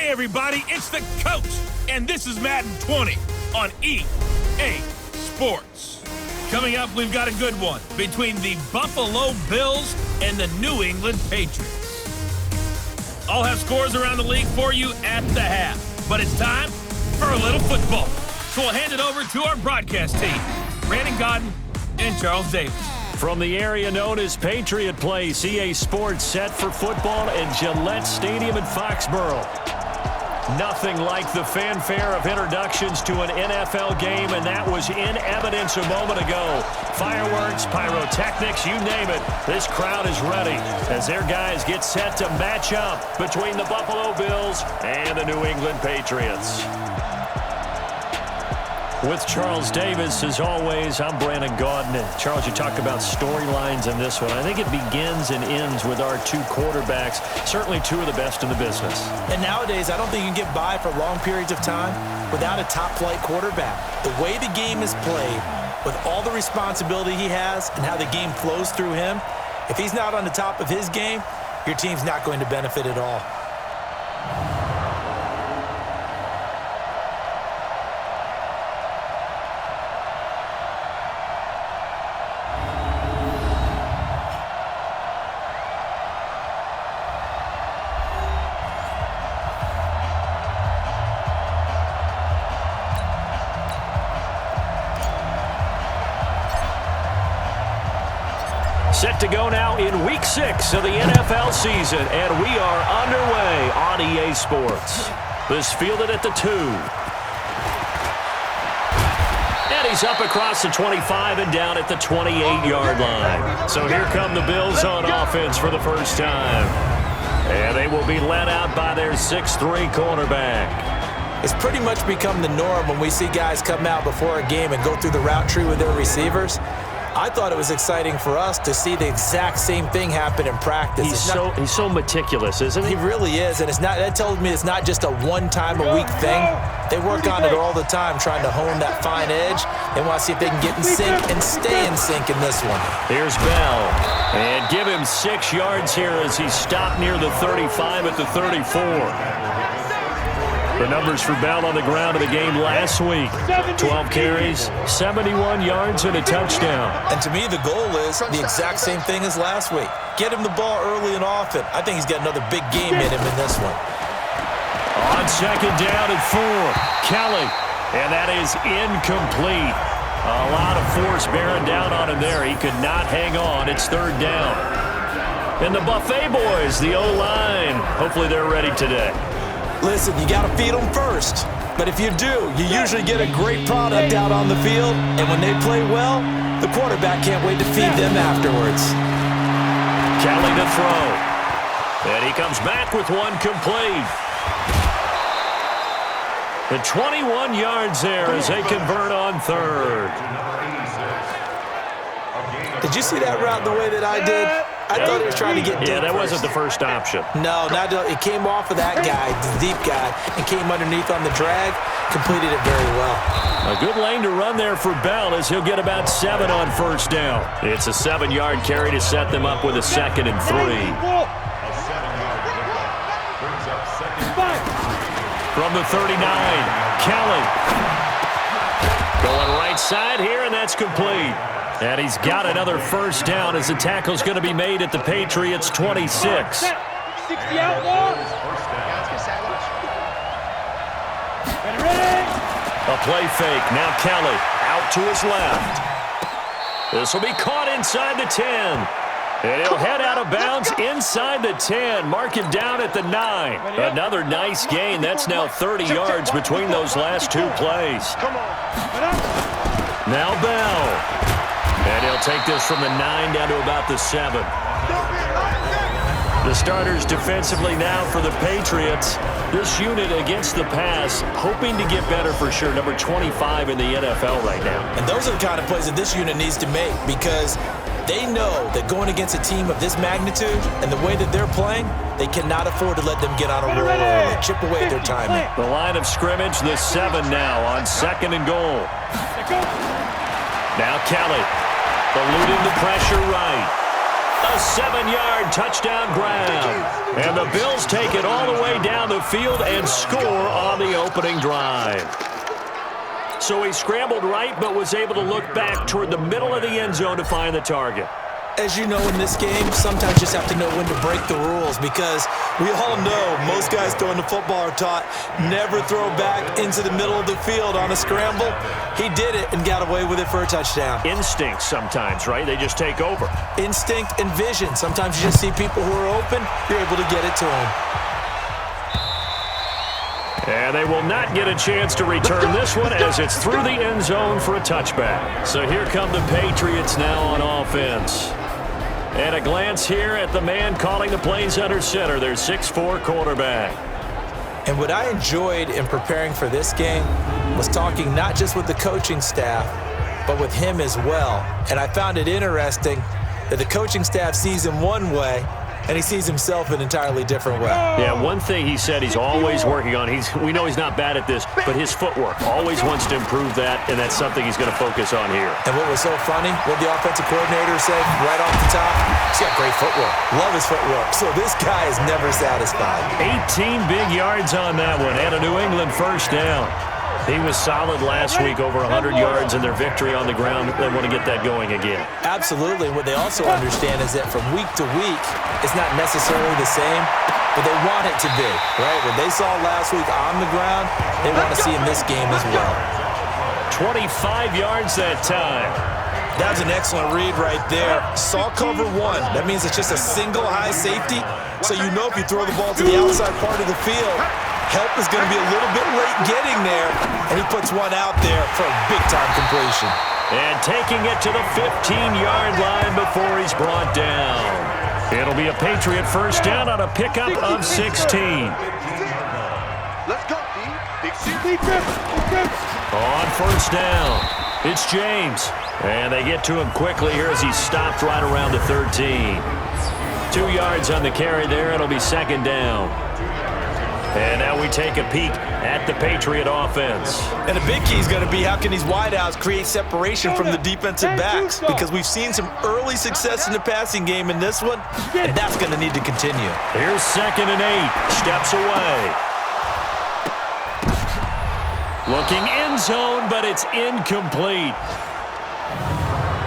Hey everybody, it's the coach, and this is Madden 20 on EA Sports. Coming up, we've got a good one between the Buffalo Bills and the New England Patriots. I'll have scores around the league for you at the half, but it's time for a little football. So we'll hand it over to our broadcast team, Brandon Godden and Charles Davis. From the area known as Patriot Place, EA Sports set for football at Gillette Stadium in Foxborough. Nothing like the fanfare of introductions to an NFL game, and that was in evidence a moment ago. Fireworks, pyrotechnics, you name it. This crowd is ready as their guys get set to match up between the Buffalo Bills and the New England Patriots. With Charles Davis, as always, I'm Brandon Godden. And Charles, you talk about storylines in this one. I think it begins and ends with our two quarterbacks, certainly two of the best in the business. And nowadays, I don't think you can get by for long periods of time without a top-flight quarterback. The way the game is played, with all the responsibility he has and how the game flows through him, if he's not on the top of his game, your team's not going to benefit at all. Set to go now in Week 6 of the NFL season, and we are underway on EA Sports. This fielded at the 2. And he's up across the 25 and down at the 28-yard line. So here come the Bills on offense for the first time. And they will be led out by their 6'3 cornerback. It's pretty much become the norm when we see guys come out before a game and go through the route tree with their receivers. I thought it was exciting for us to see the exact same thing happen in practice. He's so meticulous, isn't he? He really is, and that tells me it's not just a one-time-a-week thing. They work on it all the time, trying to hone that fine edge. They want to see if they can get in sync and stay in sync in this one. Here's Bell, and give him 6 yards here as he stopped near the 35 at the 34. The numbers for Bell on the ground in the game last week. 12 carries, 71 yards, and a touchdown. And to me, the goal is the exact same thing as last week. Get him the ball early and often. I think he's got another big game in him in this one. On second down and 4, Kelly. And that is incomplete. A lot of force bearing down on him there. He could not hang on. It's third down. And the Buffet boys, the O-line, hopefully they're ready today. Listen, you got to feed them first. But if you do, you usually get a great product out on the field. And when they play well, the quarterback can't wait to feed them afterwards. Kelly to throw. And he comes back with one complete. The 21 yards there as they convert on third. Did you see that route the way that I did? I thought he was trying to get deep. Yeah, that wasn't the first option. No, it came off of that guy, the deep guy, and came underneath on the drag, completed it very well. A good lane to run there for Bell as he'll get about 7 on first down. It's a 7-yard carry to set them up with a 2nd and 3. From the 39, Kelly. Going right side here, and that's complete. And he's got another first down as the tackle's going to be made at the Patriots' 26. 60 out long. A play fake. Now Kelly out to his left. This will be caught inside the 10. And he'll head out of bounds inside the 10. Mark him down at the 9. Another nice gain. That's now 30 yards between those last 2 plays. Now Bell. And he'll take this from the 9 down to about the 7. The starters defensively now for the Patriots. This unit against the pass, hoping to get better for sure. Number 25 in the NFL right now. And those are the kind of plays that this unit needs to make because they know that going against a team of this magnitude and the way that they're playing, they cannot afford to let them get on a roll early. Chip away at their timing. The line of scrimmage, the 7 now on 2nd and goal. Now Kelly. Eluding the pressure right. A 7-yard touchdown grab. And the Bills take it all the way down the field and score on the opening drive. So he scrambled right but was able to look back toward the middle of the end zone to find the target. As you know, in this game, sometimes you just have to know when to break the rules because we all know most guys throwing the football are taught never throw back into the middle of the field on a scramble. He did it and got away with it for a touchdown. Instinct sometimes, right? They just take over. Instinct and vision. Sometimes you just see people who are open, you're able to get it to them. And they will not get a chance to return this one as it's through the end zone for a touchback. So here come the Patriots now on offense. And a glance here at the man calling the plays under center, their 6'4" quarterback. And what I enjoyed in preparing for this game was talking not just with the coaching staff, but with him as well. And I found it interesting that the coaching staff sees him one way, and he sees himself an entirely different way. Yeah, one thing he said he's always working on, we know he's not bad at this, but his footwork, always wants to improve that, and that's something he's going to focus on here. And what was so funny, what the offensive coordinator said right off the top, he's got great footwork. Love his footwork. So this guy is never satisfied. 18 big yards on that one, and a New England first down. He was solid last week, over 100 yards in their victory on the ground. They want to get that going again. Absolutely. What they also understand is that from week to week, it's not necessarily the same, but they want it to be, right? What they saw last week on the ground, they want to see in this game as well. 25 yards that time. That's an excellent read right there. Saw cover one. That means it's just a single high safety. So you know if you throw the ball to the outside part of the field, help is going to be a little bit late getting there, and he puts one out there for a big-time completion. And taking it to the 15-yard line before he's brought down. It'll be a Patriot first down on a pickup of 16. Let's go, defense. On first down, it's James. And they get to him quickly here as he's stopped right around the 13. 2 yards on the carry there. It'll be second down. And now we take a peek at the Patriot offense. And a big key is going to be how can these wideouts create separation from the defensive backs, because we've seen some early success in the passing game in this one, and that's going to need to continue. Here's 2nd and 8. Steps away. Looking end zone, but it's incomplete.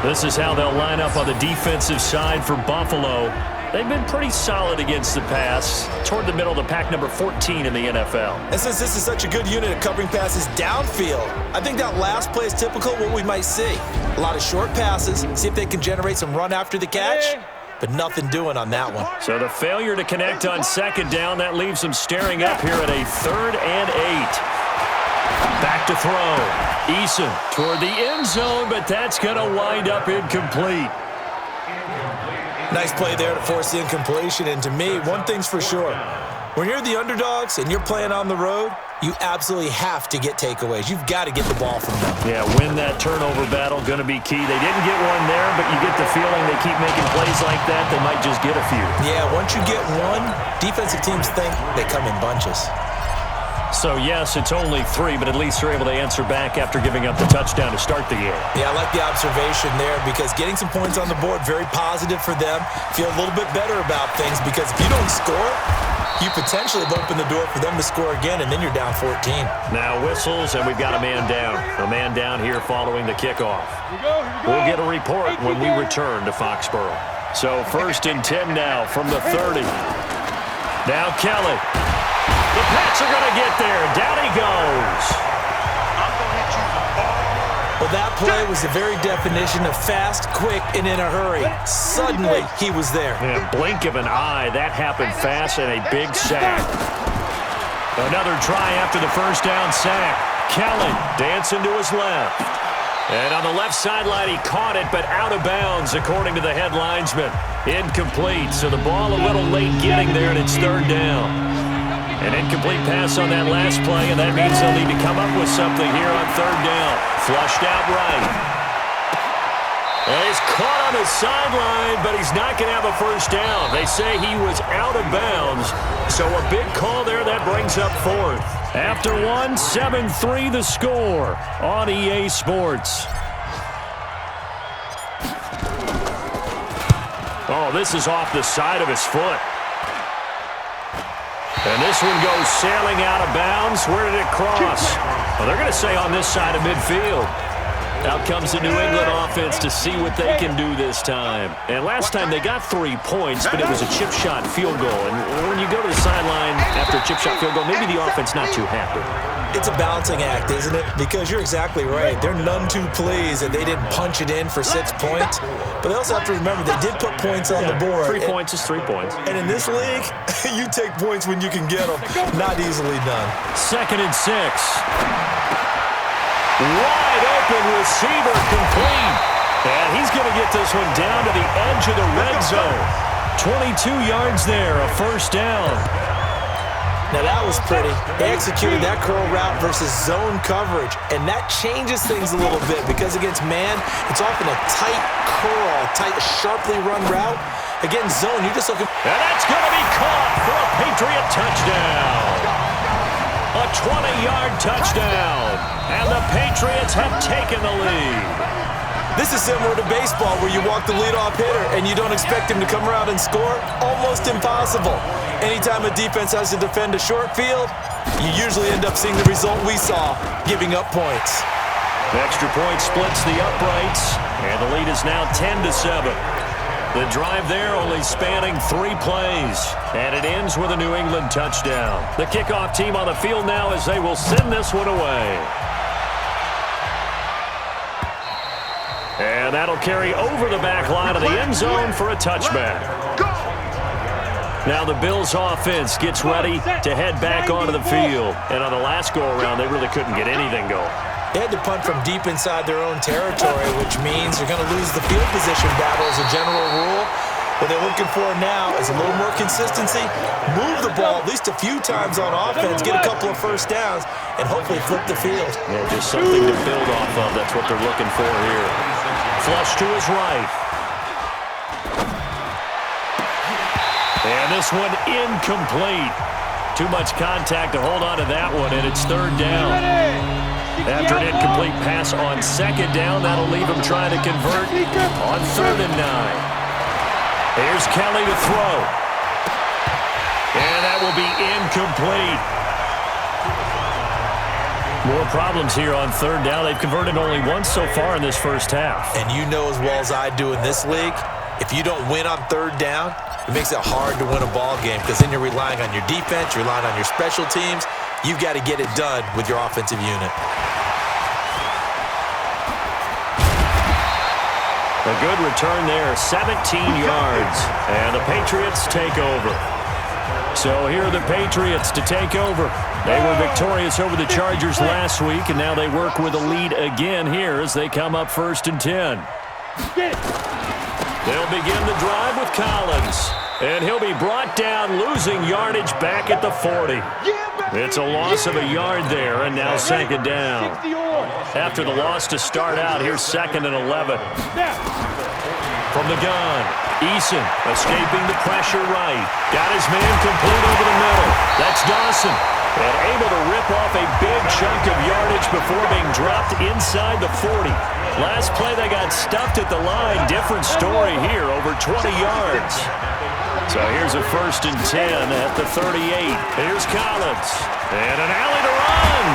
This is how they'll line up on the defensive side for Buffalo. They've been pretty solid against the pass, toward the middle of the pack, number 14 in the NFL. And since this is such a good unit at covering passes downfield, I think that last play is typical of what we might see. A lot of short passes, see if they can generate some run after the catch, but nothing doing on that one. So the failure to connect on second down, that leaves them staring up here at a 3rd and 8. Back to throw. Eason toward the end zone, but that's going to wind up incomplete. Nice play there to force the incompletion. And to me, one thing's for sure. When you're the underdogs and you're playing on the road, you absolutely have to get takeaways. You've got to get the ball from them. Yeah, win that turnover battle, going to be key. They didn't get one there, but you get the feeling they keep making plays like that, they might just get a few. Yeah, once you get one, defensive teams think they come in bunches. So, yes, it's only 3, but at least they're able to answer back after giving up the touchdown to start the game. Yeah, I like the observation there because getting some points on the board, very positive for them. Feel a little bit better about things because if you don't score, you potentially have opened the door for them to score again, and then you're down 14. Now whistles, and we've got a man down. A man down here following the kickoff. We'll get a report when we return to Foxborough. So 1st and 10 now from the 30. Now Kelly. The Pats are going to get there. Down he goes. Well, that play was the very definition of fast, quick, and in a hurry. Suddenly, he was there. In a blink of an eye, that happened fast, and a big sack. Another try after the first down sack. Kelly dancing to his left. And on the left sideline, he caught it, but out of bounds, according to the head linesman. Incomplete, so the ball a little late getting there, and it's 3rd down. An incomplete pass on that last play, and that means they'll need to come up with something here on 3rd down. Flushed out right. And he's caught on the sideline, but he's not going to have a first down. They say he was out of bounds, so a big call there that brings up 4th. After 1, 7-3 the score on EA Sports. Oh, this is off the side of his foot. And this one goes sailing out of bounds. Where did it cross? Well, they're going to say on this side of midfield. Out comes the New England offense to see what they can do this time. And last time they got 3 points, but it was a chip shot field goal. And when you go to the sideline after a chip shot field goal, maybe the offense not too happy. It's a balancing act, isn't it? Because you're exactly right. They're none too pleased that they didn't punch it in for 6 points. But they also have to remember they did put points on the board. 3 points is 3 points. And in this league, you take points when you can get them. Not easily done. 2nd and 6. Wide open receiver complete. And he's going to get this one down to the edge of the red zone. 22 yards there, a first down. Now that was pretty. They executed that curl route versus zone coverage, and that changes things a little bit because against man, it's often a tight curl, tight, sharply run route. Against zone, you're just looking. And that's going to be caught for a Patriot touchdown. A 20-yard touchdown, and the Patriots have taken the lead. This is similar to baseball where you walk the leadoff hitter and you don't expect him to come around and score. Almost impossible. Anytime a defense has to defend a short field, you usually end up seeing the result we saw, giving up points. The extra point splits the uprights, and the lead is now 10-7. The drive there only spanning 3 plays, and it ends with a New England touchdown. The kickoff team on the field now as they will send this one away. And that'll carry over the back line of the end zone for a touchback. Now the Bills offense gets ready to head back onto the field. And on the last go-around, they really couldn't get anything going. They had to punt from deep inside their own territory, which means you're going to lose the field position battle as a general rule. What they're looking for now is a little more consistency, move the ball at least a few times on offense, get a couple of first downs, and hopefully flip the field. Yeah, just something to build off of. That's what they're looking for here. Flush to his right. And this one incomplete. Too much contact to hold on to that one, and it's 3rd down. After an incomplete pass on 2nd down, that'll leave him trying to convert on 3rd and 9. Here's Kelly to throw. And that will be incomplete. More problems here on 3rd down. They've converted only once so far in this first half. And you know as well as I do in this league, if you don't win on 3rd down, it makes it hard to win a ball game because then you're relying on your defense, you're relying on your special teams. You've got to get it done with your offensive unit. A good return there, 17 yards, and the Patriots take over. So here are the Patriots to take over. They were victorious over the Chargers last week, and now they work with a lead again here as they come up 1st and 10. They'll begin the drive with Collins, and he'll be brought down, losing yardage back at the 40. It's a loss of a yard there, and now 2nd down. After the loss to start out, here's 2nd and 11. From the gun, Eason escaping the pressure right. Got his man complete over the middle. That's Dawson. And able to rip off a big chunk of yardage before being dropped inside the 40. Last play, they got stuffed at the line. Different story here, over 20 yards. So here's a 1st and 10 at the 38. Here's Collins. And an alley to run.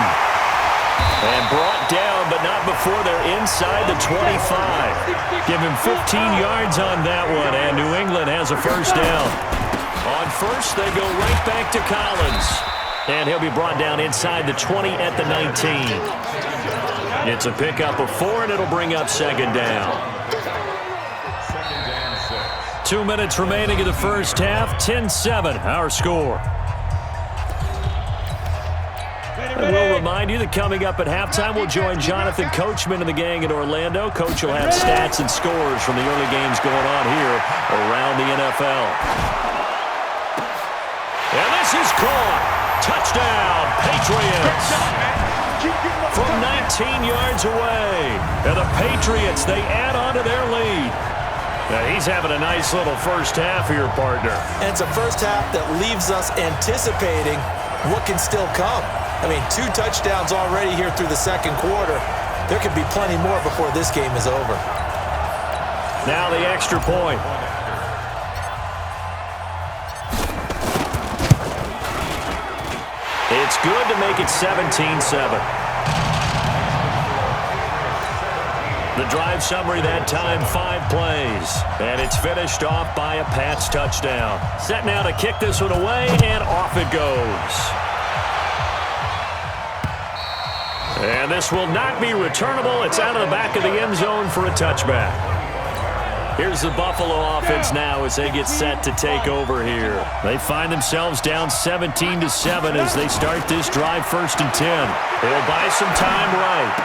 And brought down, but not before they're inside the 25. Give him 15 yards on that one, and New England has a 1st down. On 1st, they go right back to Collins. And he'll be brought down inside the 20 at the 19. It's a pickup of 4, and it'll bring up 2nd down. 2 minutes remaining in the first half, 10-7, our score. And we'll remind you that coming up at halftime, we'll join Jonathan Coachman and the gang in Orlando. Coach will have stats and scores from the early games going on here around the NFL. And this is caught. Touchdown, Patriots. From 19 yards away. And the Patriots, they add on to their lead. Now, he's having a nice little first half here, partner. And it's a first half that leaves us anticipating what can still come. I mean, 2 touchdowns already here through the 2nd quarter. There could be plenty more before this game is over. Now the extra point. It's good to make it 17-7. The drive summary that time, 5 plays. And it's finished off by a Pats touchdown. Set now to kick this one away, and off it goes. And this will not be returnable. It's out of the back of the end zone for a touchback. Here's the Buffalo offense now as they get set to take over here. They find themselves down 17-7 as they start this drive 1st and 10. They'll buy some time right.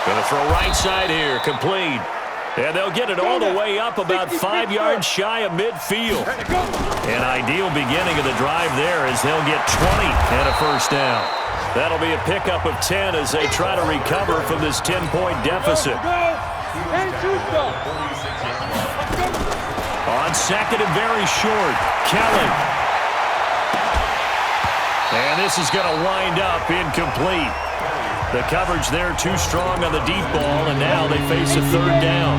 Going to throw right side here, complete. And they'll get it all the way up about 5 yards shy of midfield. An ideal beginning of the drive there as they'll get 20 and a first down. That'll be a pickup of 10 as they try to recover from this 10-point deficit. On second and very short, Kelly. And this is going to wind up incomplete. The coverage there too strong on the deep ball, and now they face a 3rd down.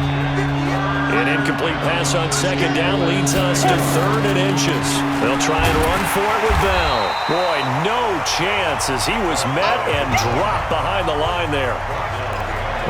An incomplete pass on 2nd down leads us to 3rd and inches. They'll try and run for it with Bell. Boy, no chance as he was met and dropped behind the line there.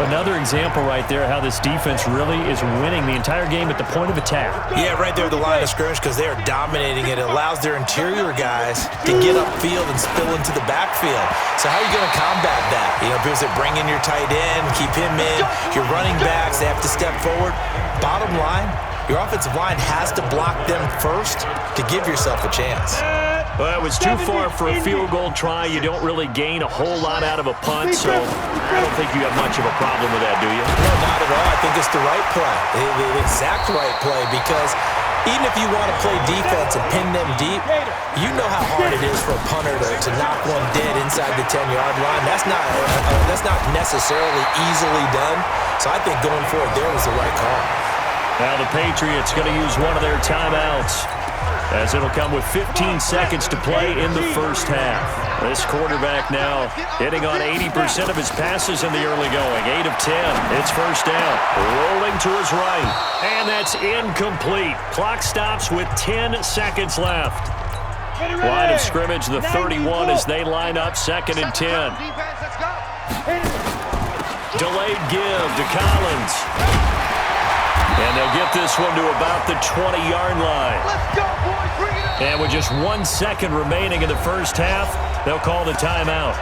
Another example right there how this defense really is winning the entire game at the point of attack. Yeah, right there at the line of scrimmage because they are dominating it. It allows their interior guys to get upfield and spill into the backfield. So how are you going to combat that? You know, people say bring in your tight end, keep him in. Your running backs, they have to step forward. Bottom line, your offensive line has to block them first to give yourself a chance. Well, it was too far for a field goal try. You don't really gain a whole lot out of a punt, so I don't think you have much of a problem with that, do you? No, not at all. I think it's the right play, the exact right play, because even if you want to play defense and pin them deep, you know how hard it is for a punter to knock one dead inside the 10-yard line. That's not necessarily easily done. So I think going forward there was the right call. Now the Patriots going to use one of their timeouts, as it'll come with 15 seconds to play in the first half. This quarterback now hitting on 80% of his passes in the early going. 8 of 10. It's first down. Rolling to his right. And that's incomplete. Clock stops with 10 seconds left. Line of scrimmage, the 31 as they line up 2nd and 10. Delayed give to Collins. And they'll get this one to about the 20-yard line. Let's go, boys. Bring it up. And with just 1 second remaining in the first half, they'll call the timeout.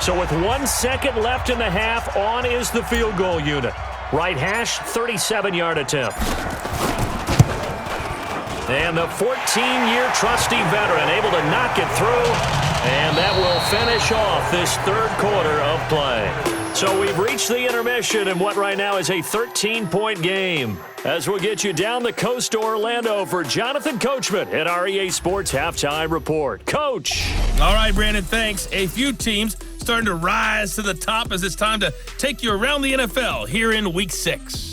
So with 1 second left in the half, on is the field goal unit. Right hash, 37-yard attempt. And the 14-year trusty veteran able to knock it through. And that will finish off this 3rd quarter of play. So we've reached the intermission in what right now is a 13-point game. As we'll get you down the coast to Orlando for Jonathan Coachman at our EA Sports Halftime Report. Coach. All right, Brandon, thanks. A few teams starting to rise to the top as it's time to take you around the NFL here in Week 6.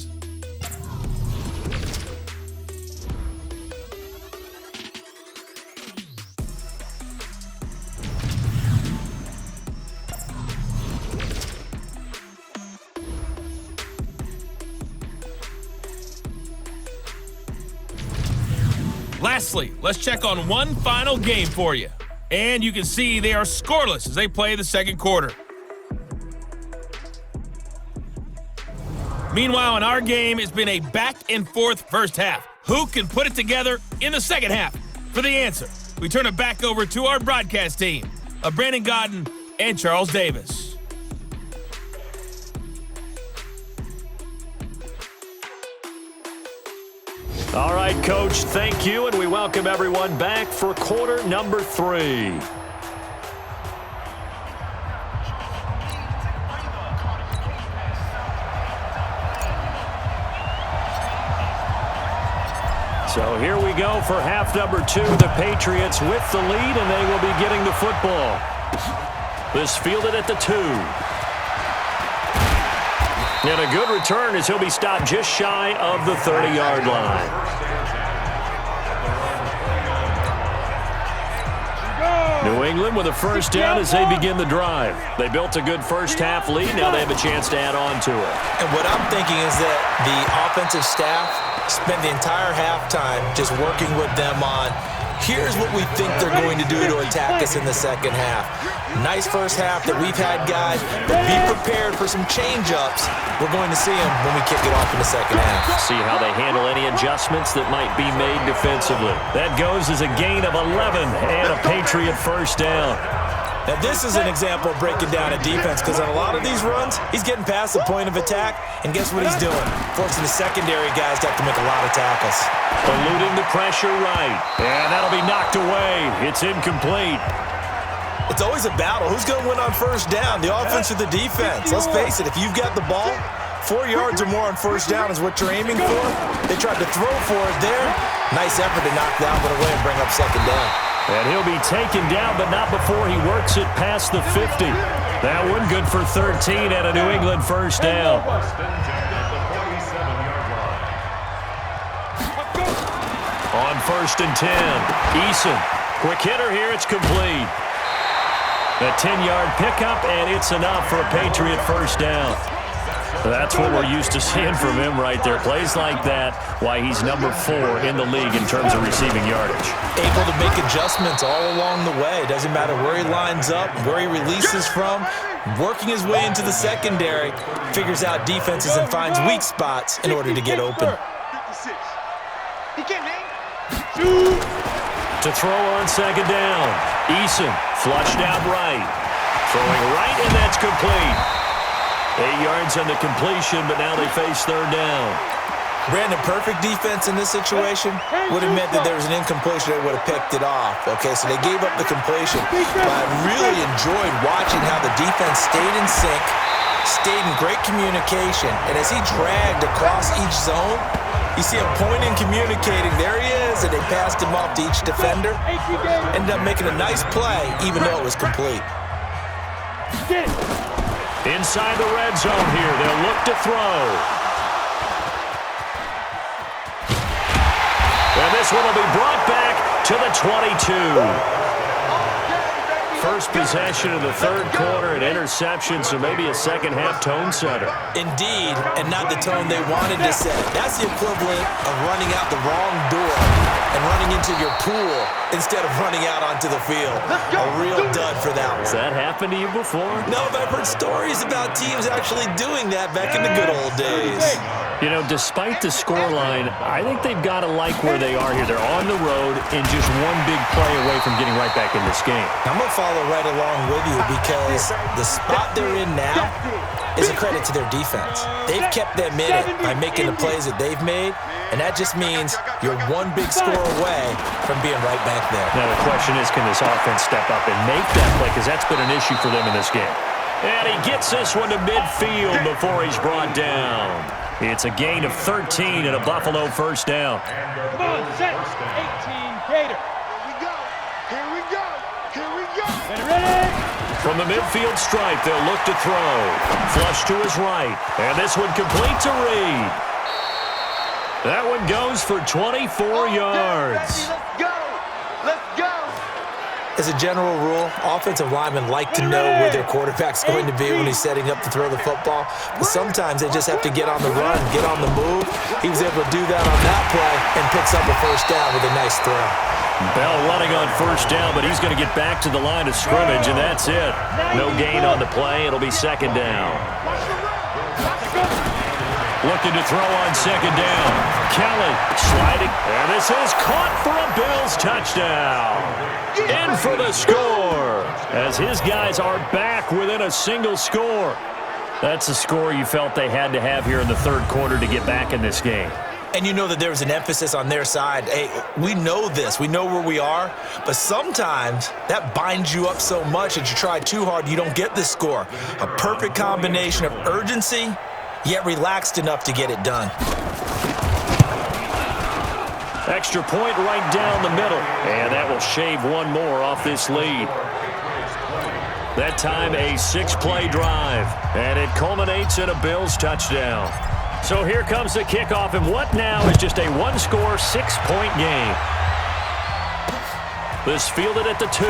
Lastly, let's check on one final game for you. And you can see they are scoreless as they play the 2nd quarter. Meanwhile, in our game, it's been a back-and-forth first half. Who can put it together in the 2nd half? For the answer, we turn it back over to our broadcast team of Brandon Godden and Charles Davis. All right, Coach, thank you, and we welcome everyone back for quarter number 3. So here we go for half number 2. The Patriots with the lead, and they will be getting the football. This fielded at the 2. And a good return as he'll be stopped just shy of the 30-yard line. New England with a first down as they begin the drive. They built a good first half lead. Now they have a chance to add on to it. And what I'm thinking is that the offensive staff spent the entire halftime just working with them on Here's what we think they're going to do to attack us in the second half. Nice first half that we've had, guys, but be prepared for some change-ups. We're going to see them when we kick it off in the second half. See how they handle any adjustments that might be made defensively. That goes as a gain of 11 and a Patriot first down. Now, this is an example of breaking down a defense because on a lot of these runs, he's getting past the point of attack, and guess what he's doing? Forcing the secondary guys to have to make a lot of tackles. Eluding the pressure right, and that'll be knocked away. It's incomplete. It's always a battle. Who's going to win on first down, the offense or the defense? Let's face it, if you've got the ball, 4 yards or more on first down is what you're aiming for. They tried to throw for it there. Nice effort to knock that one away and bring up second down. And he'll be taken down, but not before he works it past the 50. That one good for 13 and a New England first down. On first and 10, Eason. Quick hitter here, it's complete. A 10-yard pickup, and it's enough for a Patriot first down. That's what we're used to seeing from him right there. Plays like that, why he's number 4 in the league in terms of receiving yardage. Able to make adjustments all along the way. Doesn't matter where he lines up, where he releases from. Working his way into the secondary, figures out defenses and finds weak spots in order to get open. To throw on second down, Eason flushed out right. Throwing right, and that's complete. 8 yards on the completion, but now they face third down. Brandon, perfect defense in this situation would have meant that there was an incompletion that would have picked it off. Okay, so they gave up the completion. But I really enjoyed watching how the defense stayed in sync, stayed in great communication, and as he dragged across each zone, you see him pointing, communicating. There he is, and they passed him off to each defender. Ended up making a nice play, even though it was complete. Inside the red zone here, they'll look to throw. And this one will be brought back to the 22. First possession of the third quarter, an interception, so maybe a second-half tone setter. Indeed, and not the tone they wanted to set. That's the equivalent of running out the wrong door and running into your pool instead of running out onto the field. A real dud for that one. Has that happened to you before? No, but I've heard stories about teams actually doing that back in the good old days. You know, despite the scoreline, I think they've got to like where they are here. They're on the road and just one big play away from getting right back in this game. I'm going to follow right along with you because the spot they're in now is a credit to their defense. They've kept them in it by making the plays that they've made, and that just means you're one big score away from being right back there. Now the question is, can this offense step up and make that play? Because that's been an issue for them in this game. And he gets this one to midfield before he's brought down. It's a gain of 13 and a Buffalo first down. Come on, set. 18, Gator. Here we go. Here we go. Ready? From the midfield stripe, they'll look to throw. Flush to his right. And this one complete to Reed. That one goes for 24 yards. Let's go. Let's go. As a general rule, offensive linemen like to know where their quarterback's going to be when he's setting up to throw the football. But sometimes they just have to get on the run, get on the move. He was able to do that on that play and picks up a first down with a nice throw. Bell running on first down, but he's going to get back to the line of scrimmage, and that's it. No gain on the play. It'll be second down. Looking to throw on second down. Kelly sliding, and this is caught for a Bills touchdown. In for the score, as his guys are back within a single score. That's the score you felt they had to have here in the third quarter to get back in this game. And you know that there was an emphasis on their side. Hey, we know this. We know where we are. But sometimes that binds you up so much that you try too hard, you don't get this score. A perfect combination of urgency, yet relaxed enough to get it done. Extra point right down the middle. And that will shave one more off this lead. That time a 6-play drive. And it culminates in a Bills touchdown. So here comes the kickoff, and what now is just a one-score, 6-point game. This fielded at the 2.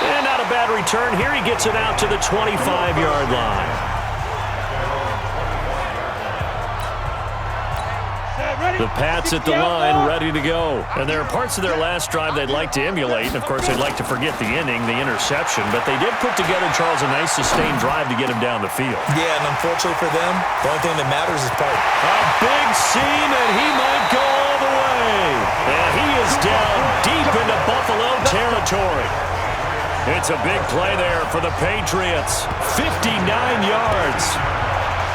And not a bad return. Here he gets it out to the 25-yard line. Ready? The Pats at the line, ready to go. And there are parts of their last drive they'd like to emulate. And, of course, they'd like to forget the inning, the interception. But they did put together, Charles, a nice sustained drive to get him down the field. Yeah, and unfortunately for them, the only thing that matters is part. A big seam, and he might go all the way. And he is down deep into Buffalo territory. It's a big play there for the Patriots. 59 yards.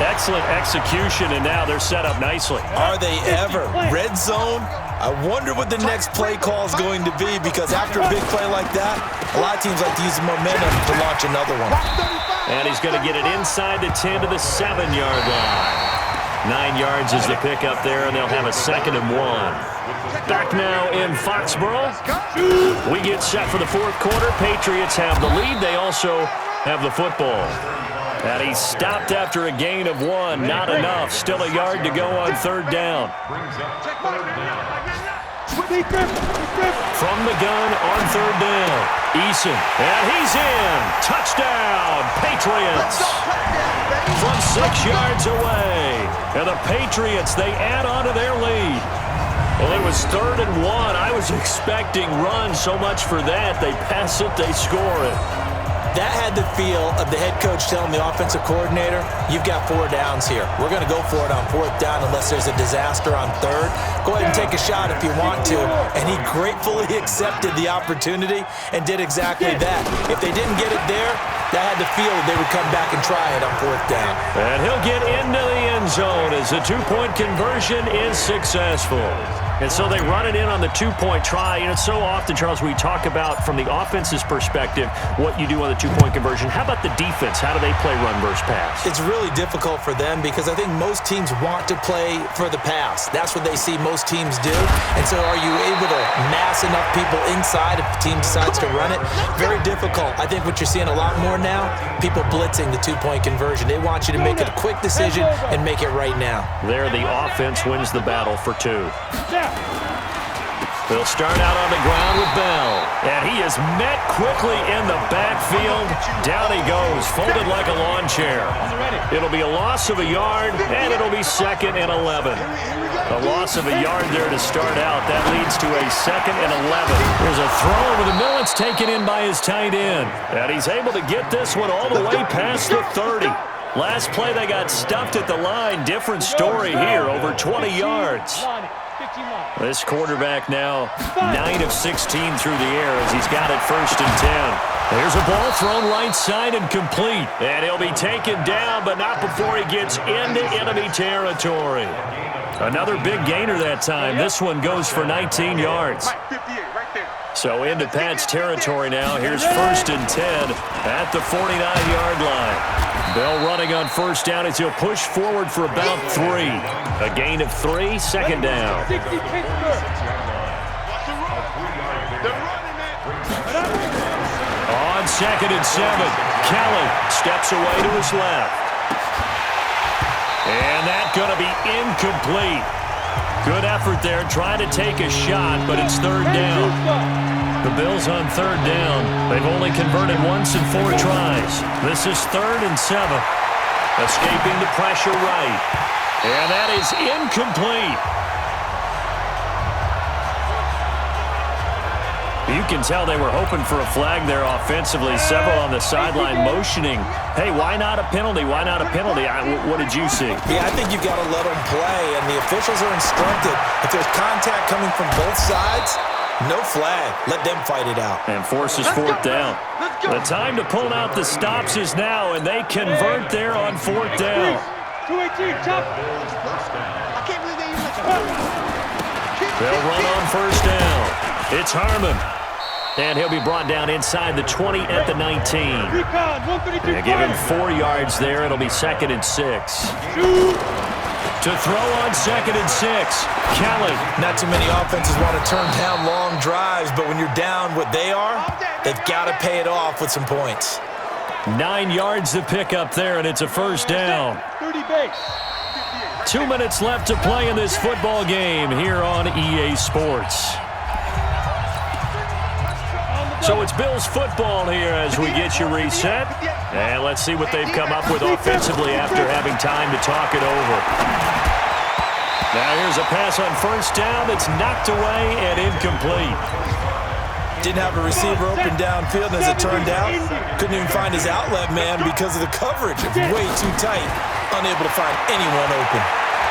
Excellent execution, and now they're set up nicely. Are they ever? Red zone? I wonder what the next play call is going to be, because after a big play like that, a lot of teams like to use the momentum to launch another one. And he's going to get it inside the 10 to the 7-yard line. 9 yards is the pickup there, and they'll have a 2nd and 1. Back now in Foxborough. We get set for the fourth quarter. Patriots have the lead. They also have the football. And he stopped after a gain of 1. Not enough. Still a yard to go on 3rd down. From the gun on 3rd down. Eason. And he's in. Touchdown, Patriots. From 6 yards away. And the Patriots, they add on to their lead. Well, it was 3rd and 1. I was expecting run so much for that. They pass it, they score it. That had the feel of the head coach telling the offensive coordinator, you've got 4 downs here. We're going to go for it on 4th down unless there's a disaster on 3rd. Go ahead and take a shot if you want to. And he gratefully accepted the opportunity and did exactly that. If they didn't get it there, that had the feel that they would come back and try it on 4th down. And he'll get into the end zone as the 2-point conversion is successful. And so they run it in on the 2-point try. And it's so often, Charles, we talk about from the offense's perspective what you do on the 2-point conversion. How about the defense? How do they play run versus pass? It's really difficult for them because I think most teams want to play for the pass. That's what they see most teams do. And so are you able to mass enough people inside if the team decides to run it? Very difficult. I think what you're seeing a lot more now, people blitzing the 2-point conversion. They want you to make a quick decision and make it right now. There, the offense wins the battle for 2. They'll start out on the ground with Bell. And he is met quickly in the backfield. Down he goes, folded like a lawn chair. It'll be a loss of a yard, and it'll be 2nd and 11. A loss of a yard there to start out. That leads to a 2nd and 11. There's a throw over the middle. It's taken in by his tight end. And he's able to get this one all the way past the 30. Last play, they got stuffed at the line. Different story here, over 20 yards. This quarterback now 9 of 16 through the air as he's got it 1st and 10. There's a ball thrown right side and complete. And he'll be taken down, but not before he gets into enemy territory. Another big gainer that time. This one goes for 19 yards. So into Pat's territory now. Here's 1st and 10 at the 49-yard line. Bell running on 1st down as he'll push forward for about 3. A gain of 3, 2nd down. On 2nd and 7, Kelly steps away to his left. And that's going to be incomplete. Good effort there, trying to take a shot, but it's 3rd down. The Bills on 3rd down. They've only converted once in 4 tries. This is 3rd and 7. Escaping the pressure right. And that is incomplete. You can tell they were hoping for a flag there offensively. Several on the sideline motioning, hey, why not a penalty? Why not a penalty? What did you see? Yeah, I think you've got to let them play, and the officials are instructed. If there's contact coming from both sides, no flag. Let them fight it out. And forces 4th down. The time to pull out the stops is now, and they convert there on 4th down. 218, chop. They'll run on 1st down. It's Harmon. And he'll be brought down inside the 20 at the 19. They give him 4 yards there. It'll be 2nd and 6. To throw on 2nd and 6, Kelly. Not too many offenses want to turn down long drives, but when you're down what they are, they've got to pay it off with some points. 9 yards to pick up there, and it's a 1st down. 30 base. 2 minutes left to play in this football game here on EA Sports. So it's Bills football here as we get you reset. And let's see what they've come up with offensively after having time to talk it over. Now here's a pass on first down that's knocked away and incomplete. Didn't have a receiver open downfield, and as it turned out, couldn't even find his outlet man because of the coverage. It's way too tight, unable to find anyone open.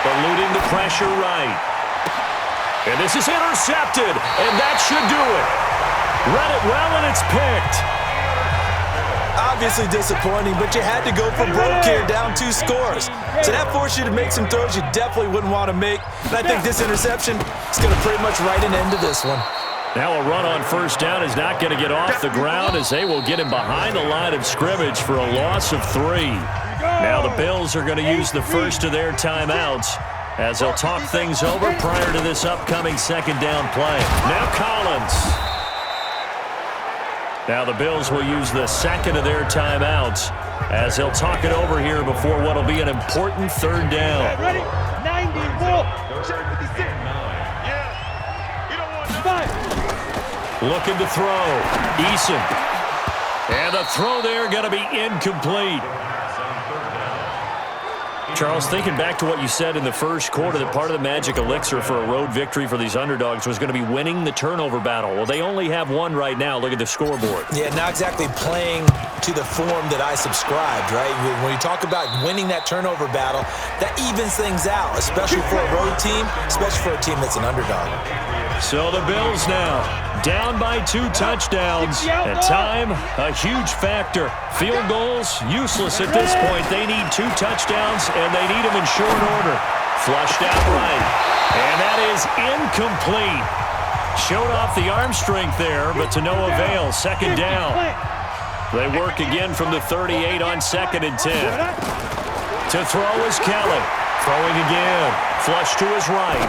Eluding the pressure right. And this is intercepted, and that should do it. Read it well, and it's picked. Obviously disappointing, but you had to go for broke here, down 2 scores. So that forced you to make some throws you definitely wouldn't want to make. And I think this interception is going to pretty much write an end to this one. Now a run on first down is not going to get off the ground as they will get him behind the line of scrimmage for a loss of 3. Now the Bills are going to use the first of their timeouts as they'll talk things over prior to this upcoming second down play. Now Collins. Now the Bills will use the second of their timeouts as they'll talk it over here before what will be an important third down. Ready? 90, ball. Looking to throw. Eason. And the throw there going to be incomplete. Charles, thinking back to what you said in the first quarter, that part of the magic elixir for a road victory for these underdogs was going to be winning the turnover battle. Well, they only have one right now. Look at the scoreboard. Yeah, not exactly playing to the form that I subscribed, right? When you talk about winning that turnover battle, that evens things out, especially for a road team, especially for a team that's an underdog. So the Bills now down by 2 touchdowns. At time, a huge factor. Field goals, useless at this point. They need 2 touchdowns, and they need them in short order. Flushed out right. And that is incomplete. Showed off the arm strength there, but to no avail. Second down. They work again from the 38 on 2nd and 10. To throw is Kelly. Throwing again. Flush to his right.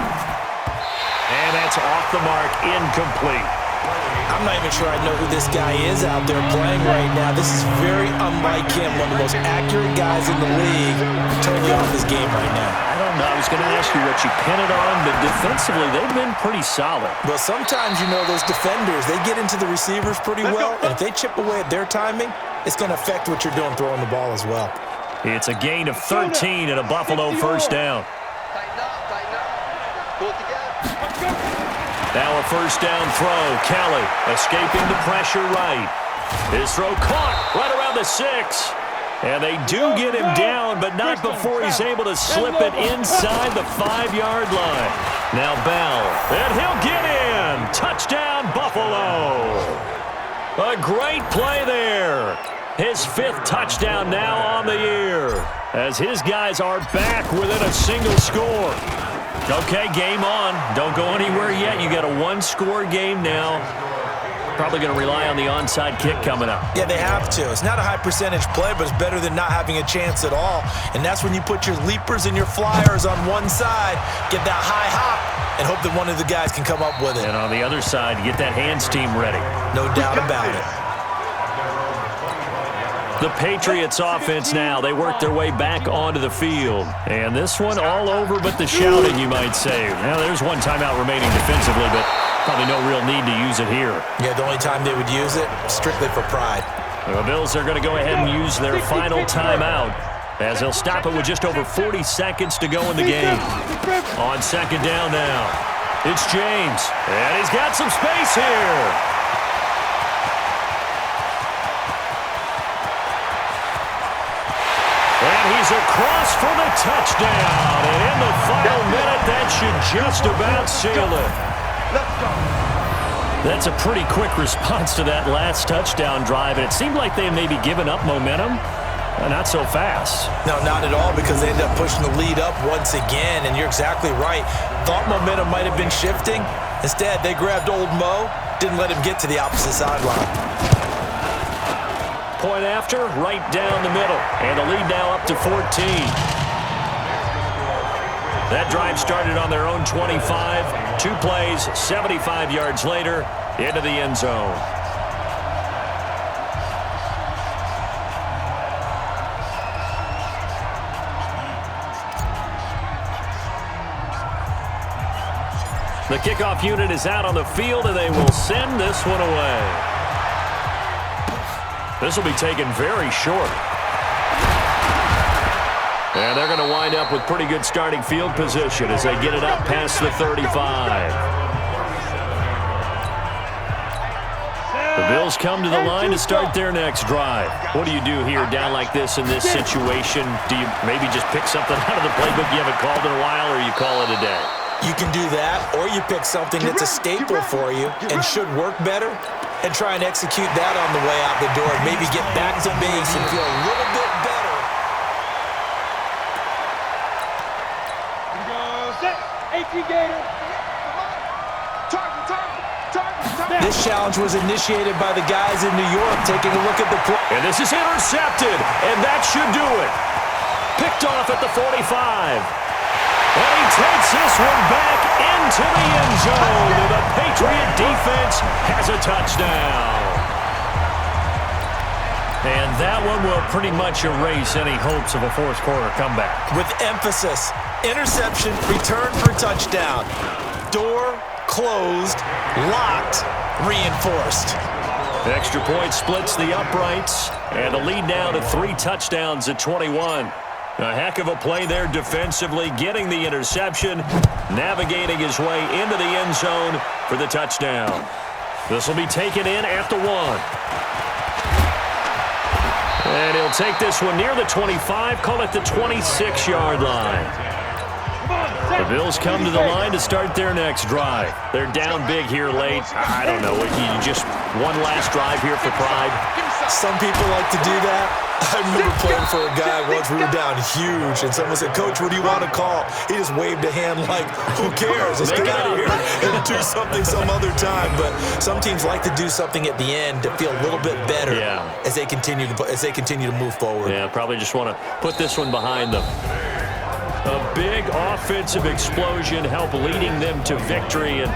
And that's off the mark, incomplete. I'm not even sure I know who this guy is out there playing right now. This is very unlike him, one of the most accurate guys in the league. Totally off his game right now. I don't know. I was going to ask you what you pin it on, but defensively, they've been pretty solid. Well, sometimes, you know, those defenders, they get into the receivers pretty well, and if they chip away at their timing, it's going to affect what you're doing throwing the ball as well. It's a gain of 13 and a Buffalo first down. Tighten up, pull it together. Now a first down throw. Kelly escaping the pressure right. His throw caught right around the 6. And they do get him down, but not before he's able to slip it inside the 5-yard line. Now Bell, and he'll get in. Touchdown, Buffalo. A great play there. His 5th touchdown now on the year as his guys are back within a single score. Okay, game on. Don't go anywhere yet. You got a 1-score game now. Probably going to rely on the onside kick coming up. Yeah, they have to. It's not a high percentage play, but it's better than not having a chance at all. And that's when you put your leapers and your flyers on one side, get that high hop, and hope that one of the guys can come up with it. And on the other side, get that hands team ready. No doubt about it. The Patriots offense now. They work their way back onto the field. And this one all over but the shouting, you might say. Now, there's one timeout remaining defensively, but probably no real need to use it here. Yeah, the only time they would use it, strictly for pride. The Bills are going to go ahead and use their final timeout as they'll stop it with just over 40 seconds to go in the game. On second down now, it's James. And he's got some space here. And he's across for the touchdown. And in the final minute, that should just about seal it. That's a pretty quick response to that last touchdown drive. And it seemed like they had maybe given up momentum. Not so fast. No, not at all, because they ended up pushing the lead up once again. And you're exactly right. Thought momentum might have been shifting. Instead, they grabbed old Mo, didn't let him get to the opposite sideline. Point after, right down the middle. And the lead now up to 14. That drive started on their own 25. 2 plays, 75 yards later, into the end zone. The kickoff unit is out on the field, and they will send this one away. This will be taken very short. And they're going to wind up with pretty good starting field position as they get it up past the 35. The Bills come to the line to start their next drive. What do you do here down like this in this situation? Do you maybe just pick something out of the playbook you haven't called in a while, or you call it a day? You can do that, or you pick something that's a staple for you and should work better and try and execute that on the way out the door and maybe get back to base and feel a little bit better. Set. 18 Gator. This challenge was initiated by the guys in New York taking a look at the play. And this is intercepted, and that should do it. Picked off at the 45. And he takes this one back into the end zone. And the Patriot defense has a touchdown. And that one will pretty much erase any hopes of a fourth quarter comeback. With emphasis, interception, return for touchdown. Door closed, locked, reinforced. Extra point splits the uprights, and the lead now to 3 touchdowns at 21. A heck of a play there defensively, getting the interception, navigating his way into the end zone for the touchdown. This will be taken in at the 1. And he'll take this one near the 25, call it the 26-yard line. The Bills come to the line to start their next drive. They're down big here late. I don't know. You just one last drive here for pride. Some people like to do that. I remember playing for a guy once. We were down huge, and someone said, "Coach, what do you want to call?" He just waved a hand like, "Who cares? Let's get out of here and do something some other time." But some teams like to do something at the end to feel a little bit better as they continue to move forward. Yeah, probably just want to put this one behind them. A big offensive explosion help leading them to victory, and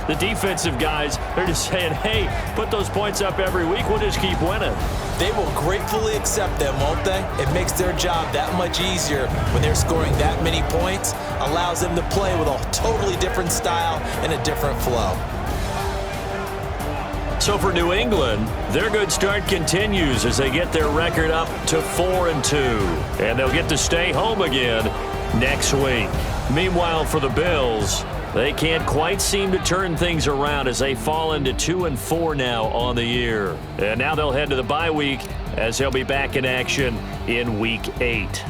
the defensive guys, they're just saying, hey, put those points up every week, we'll just keep winning. They will gratefully accept them, won't they? It makes their job that much easier when they're scoring that many points, allows them to play with a totally different style and a different flow. So for New England, their good start continues as they get their record up to 4-2, and they'll get to stay home again next week. Meanwhile, for the Bills, they can't quite seem to turn things around as they fall into 2-4 now on the year. And now they'll head to the bye week as they'll be back in action in Week 8.